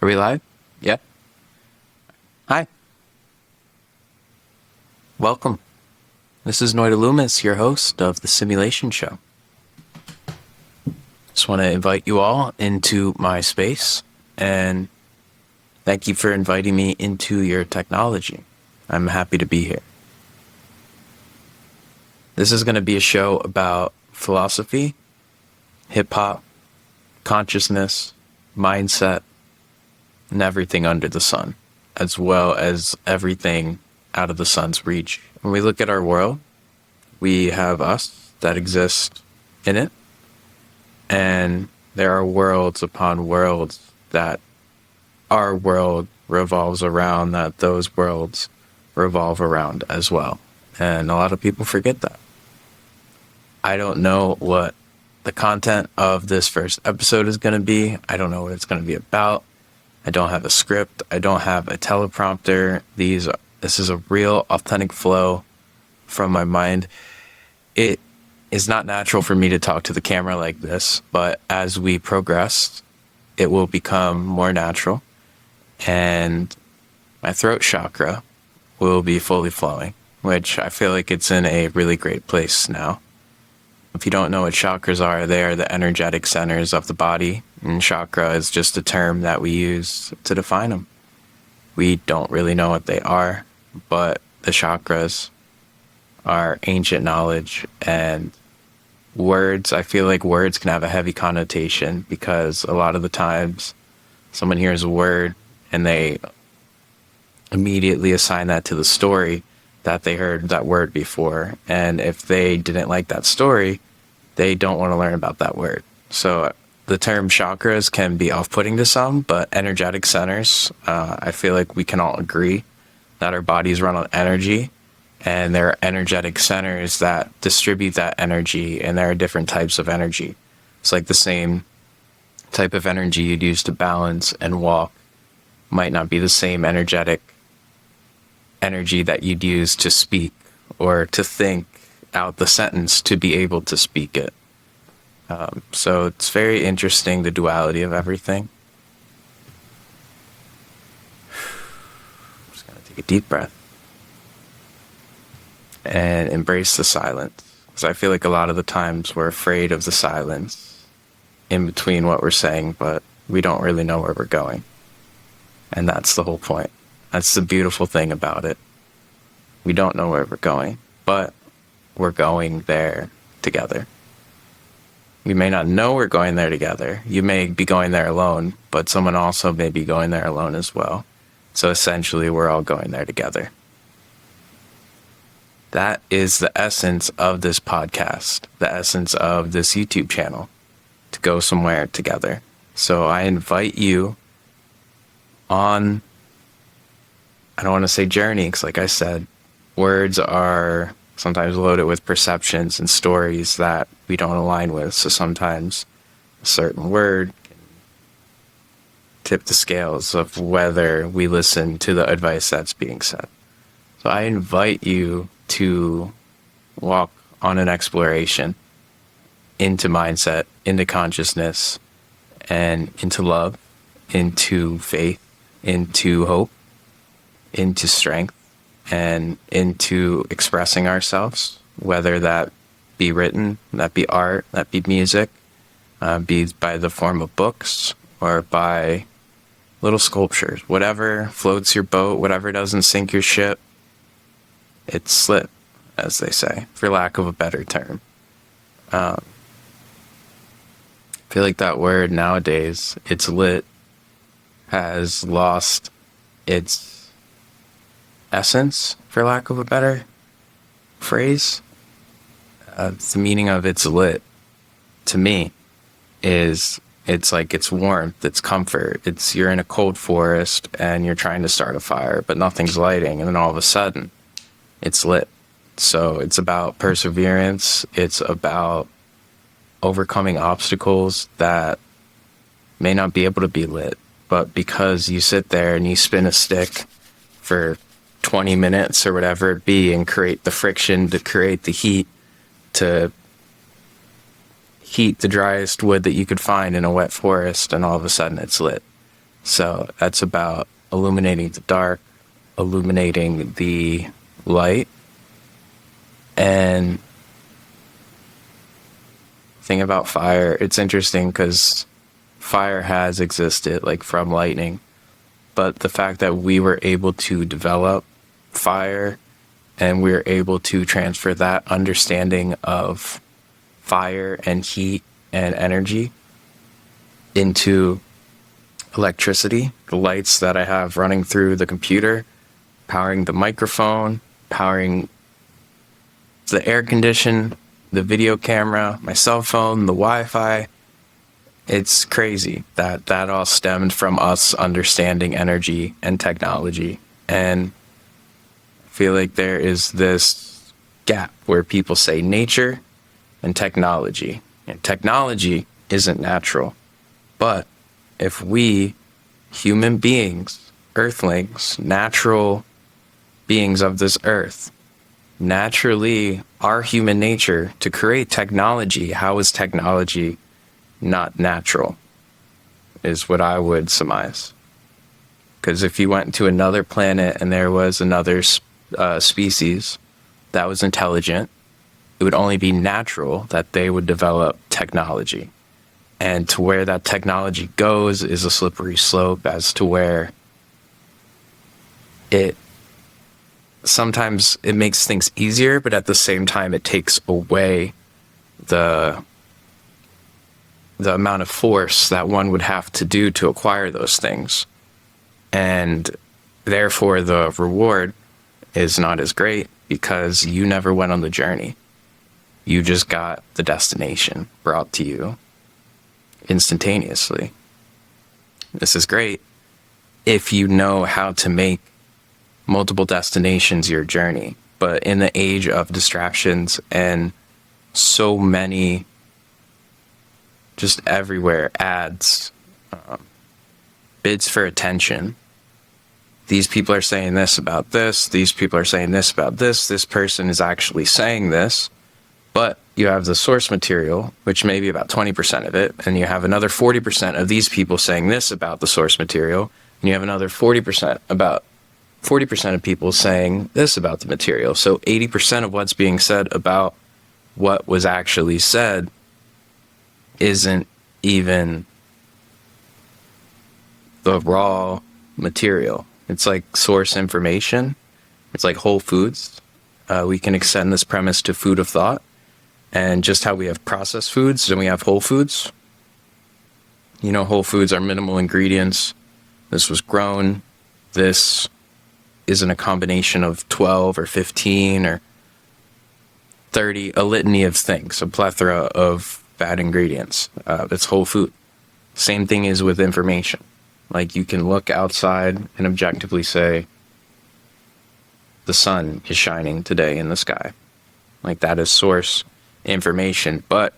Are we live? Yeah. Hi. Welcome. This is Noida Loomis, your host of The Simulation Show. Just want to invite you all into my space and thank you for inviting me into your technology. I'm happy to be here. This is going to be a show about philosophy, hip-hop, consciousness, mindset, and everything under the sun, as well as everything out of the sun's reach. When we look at our world, we have us that exist in it, and there are worlds upon worlds that our world revolves around, that those worlds revolve around as well. And a lot of people forget that. I don't know what the content of this first episode is going to be. I don't know what it's going to be about. I don't have a script. I don't have a teleprompter. This is a real authentic flow from my mind. It is not natural for me to talk to the camera like this, but as we progress, it will become more natural, and my throat chakra will be fully flowing, which I feel like it's in a really great place now. If you don't know what chakras are, they are the energetic centers of the body, and chakra is just a term that we use to define them. We don't really know what they are, but the chakras are ancient knowledge, and words, I feel like words can have a heavy connotation because a lot of the times someone hears a word and they immediately assign that to the story that they heard that word before. And if they didn't like that story, they don't want to learn about that word. So the term chakras can be off-putting to some, but energetic centers, I feel like we can all agree that our bodies run on energy, and there are energetic centers that distribute that energy, and there are different types of energy. It's like the same type of energy you'd use to balance and walk might not be the same energy that you'd use to speak or to think out the sentence to be able to speak it. So it's very interesting, the duality of everything. I'm just going to take a deep breath and embrace the silence, because I feel like a lot of the times we're afraid of the silence in between what we're saying, but we don't really know where we're going. And that's the whole point. That's the beautiful thing about it. We don't know where we're going, but we're going there together. We may not know we're going there together. You may be going there alone, but someone also may be going there alone as well. So essentially, we're all going there together. That is the essence of this podcast, the essence of this YouTube channel, to go somewhere together. So I invite you on, I don't want to say journey, because like I said, words are sometimes loaded with perceptions and stories that we don't align with. So sometimes a certain word can tip the scales of whether we listen to the advice that's being said. So I invite you to walk on an exploration into mindset, into consciousness, and into love, into faith, into hope, into strength, and into expressing ourselves, whether that be written, that be art, that be music, be by the form of books or by little sculptures, whatever floats your boat, whatever doesn't sink your ship, it's lit, as they say, for lack of a better term. I feel like that word nowadays, it's lit, has lost its essence, for lack of a better phrase. The meaning of it's lit, to me, is it's like it's warmth, it's comfort. It's you're in a cold forest and you're trying to start a fire, but nothing's lighting, and then all of a sudden, it's lit. So it's about perseverance. It's about overcoming obstacles that may not be able to be lit, but because you sit there and you spin a stick for 20 minutes or whatever it be and create the friction to create the heat to heat the driest wood that you could find in a wet forest, and all of a sudden it's lit. So that's about illuminating the dark, illuminating the light. And thing about fire, it's interesting because fire has existed like from lightning, but the fact that we were able to develop fire and we were able to transfer that understanding of fire and heat and energy into electricity, the lights that I have running through the computer, powering the microphone, powering the air condition, the video camera, my cell phone, the Wi-Fi. It's crazy that all stemmed from us understanding energy and technology. And I feel like there is this gap where people say nature and technology. And technology isn't natural. But if we, human beings, earthlings, natural beings of this earth, naturally, our human nature to create technology, how is technology not natural? Is what I would surmise. Because if you went to another planet and there was another species that was intelligent, it would only be natural that they would develop technology. And to where that technology goes is a slippery slope as to where sometimes it makes things easier, but at the same time it takes away the amount of force that one would have to do to acquire those things. And therefore the reward is not as great because you never went on the journey. You just got the destination brought to you instantaneously. This is great if you know how to make multiple destinations your journey. But in the age of distractions and so many just everywhere ads, bids for attention, these people are saying this about this, these people are saying this about this person is actually saying this, but you have the source material, which may be about 20% of it, and you have another 40% of these people saying this about the source material, and you have another 40% of people saying this about the material. So 80% of what's being said about what was actually said isn't even the raw material. It's like source information. It's like Whole Foods. We can extend this premise to food of thought. And just how we have processed foods and we have whole foods. You know, whole foods are minimal ingredients. This was grown. This isn't a combination of 12 or 15 or 30, a litany of things, a plethora of bad ingredients. It's whole food. Same thing is with information. Like you can look outside and objectively say, the sun is shining today in the sky. Like that is source information. But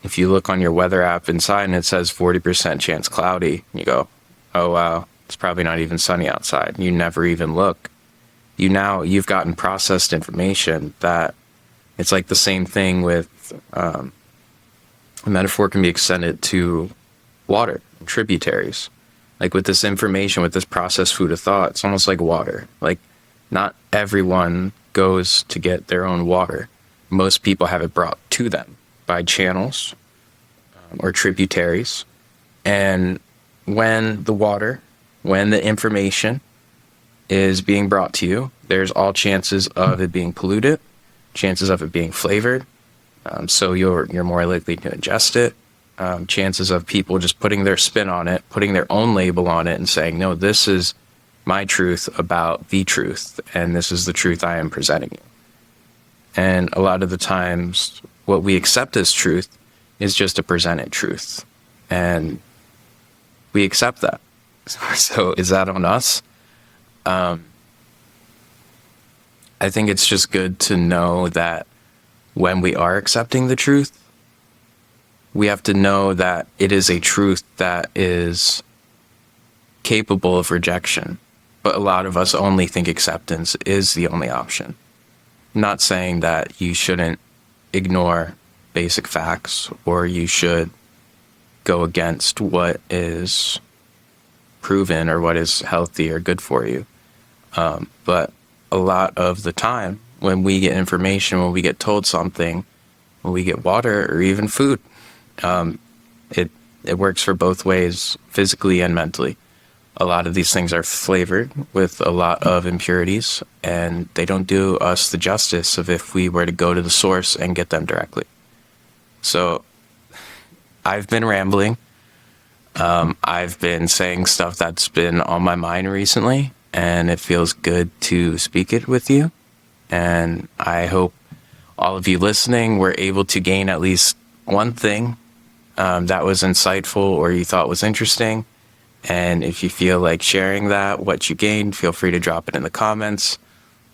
if you look on your weather app inside and it says 40% chance cloudy, you go, oh wow, it's probably not even sunny outside. You never even look. You've gotten processed information that it's like the same thing with a metaphor can be extended to water, tributaries. Like with this information, with this processed food of thought, it's almost like water. Like not everyone goes to get their own water. Most people have it brought to them by channels or tributaries. And when the information is being brought to you, there's all chances of it being polluted, chances of it being flavored. So you're more likely to ingest it. Chances of people just putting their spin on it, putting their own label on it and saying, no, this is my truth about the truth, and this is the truth I am presenting you. And a lot of the times, what we accept as truth is just a presented truth. And we accept that. So is that on us? I think it's just good to know that when we are accepting the truth, we have to know that it is a truth that is capable of rejection. But a lot of us only think acceptance is the only option. I'm not saying that you shouldn't ignore basic facts or you should go against what is proven or what is healthy or good for you. But a lot of the time when we get information, when we get told something, when we get water or even food, it it works for both ways, physically and mentally. A lot of these things are flavored with a lot of impurities, and they don't do us the justice of if we were to go to the source and get them directly. So I've been rambling. I've been saying stuff that's been on my mind recently, and it feels good to speak it with you. And I hope all of you listening were able to gain at least one thing that was insightful or you thought was interesting. And if you feel like sharing that, what you gained, feel free to drop it in the comments.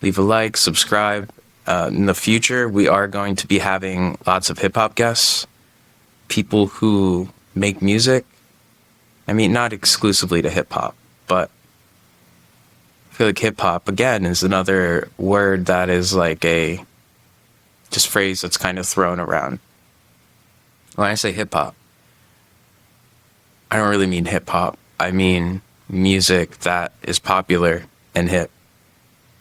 Leave a like, subscribe. In the future, we are going to be having lots of hip-hop guests, people who make music. I mean, not exclusively to hip-hop, but I feel like hip-hop, again, is another word that is like a just phrase that's kind of thrown around. When I say hip-hop, I don't really mean hip-hop. I mean music that is popular and hip.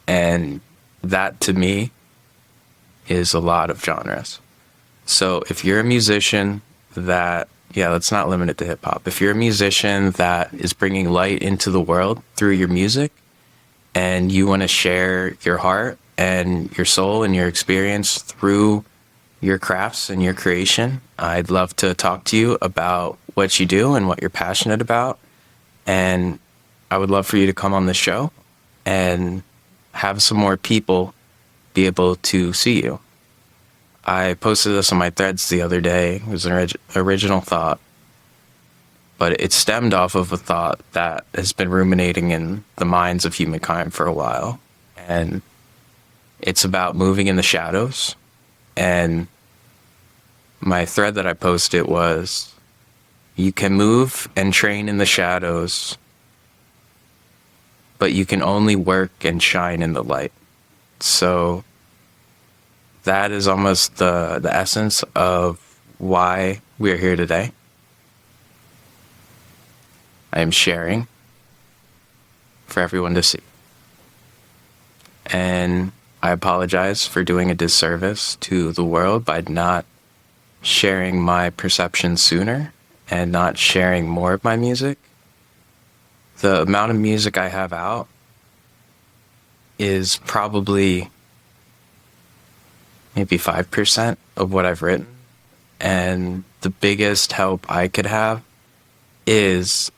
And that, to me, is a lot of genres. So if you're a musician that, let's not limit it to hip hop. If you're a musician that is bringing light into the world through your music and you want to share your heart and your soul and your experience through your crafts and your creation, I'd love to talk to you about what you do and what you're passionate about. And I would love for you to come on the show and have some more people be able to see you. I posted this on my threads the other day. It was an original thought, but it stemmed off of a thought that has been ruminating in the minds of humankind for a while. And it's about moving in the shadows. And my thread that I posted was, you can move and train in the shadows, but you can only work and shine in the light. So that is almost the essence of why we're here today. I am sharing for everyone to see. And I apologize for doing a disservice to the world by not sharing my perception sooner and not sharing more of my music. The amount of music I have out is probably maybe 5% of what I've written. And the biggest help I could have is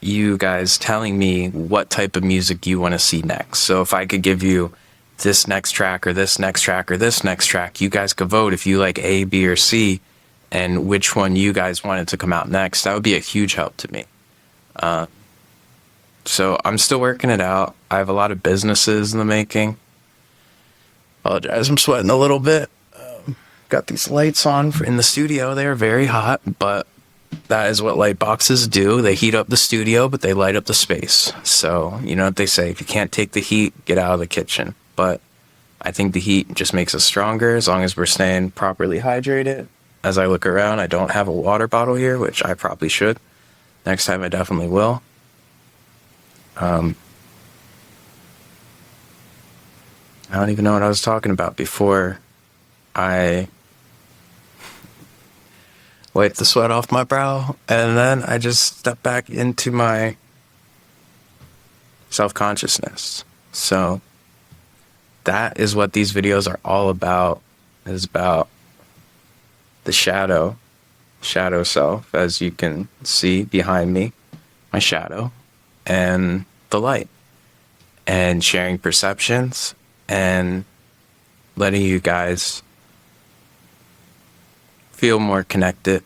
you guys telling me what type of music you want to see next. So if I could give you this next track or this next track or this next track, you guys could vote if you like A, B, or C, and which one you guys wanted to come out next. That would be a huge help to me. So I'm still working it out. I have a lot of businesses in the making. Apologize, I'm sweating a little bit. Got these lights on in the studio. They are very hot, but that is what light boxes do. They heat up the studio, but they light up the space. So, you know what they say, if you can't take the heat, get out of the kitchen. But I think the heat just makes us stronger as long as we're staying properly hydrated. As I look around, I don't have a water bottle here, which I probably should. Next time I definitely will. I don't even know what I was talking about before I wiped the sweat off my brow, and then I just stepped back into my self-consciousness. So that is what these videos are all about. It is about the shadow self, as you can see behind me, my shadow, and the light, and sharing perceptions and letting you guys feel more connected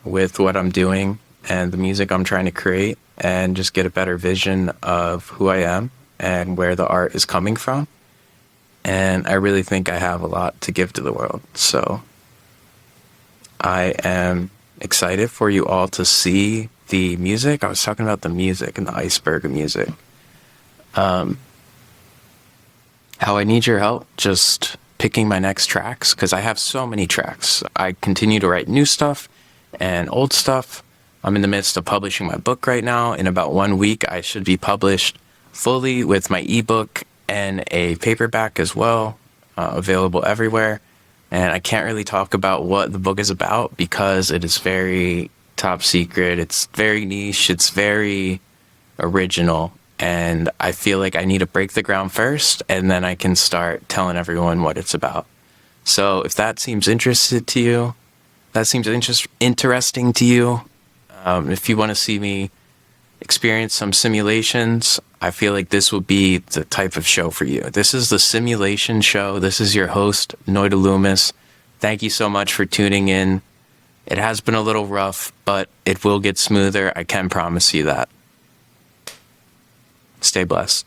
with what I'm doing and the music I'm trying to create, and just get a better vision of who I am and where the art is coming from. And I really think I have a lot to give to the world. So I am excited for you all to see the music. I was talking about the music and the iceberg of music. How I need your help just picking my next tracks, because I have so many tracks. I continue to write new stuff and old stuff. I'm in the midst of publishing my book right now. In about 1 week, I should be published fully with my ebook and a paperback as well, available everywhere. And I can't really talk about what the book is about because it is very top secret. It's very niche. It's very original. And I feel like I need to break the ground first, and then I can start telling everyone what it's about. So if that seems interesting to you, if you want to see me experience some simulations, I feel like this will be the type of show for you. This is the simulation show. This is your host, Noida Loomis. Thank you so much for tuning in. It has been a little rough, but it will get smoother. I can promise you that. Stay blessed.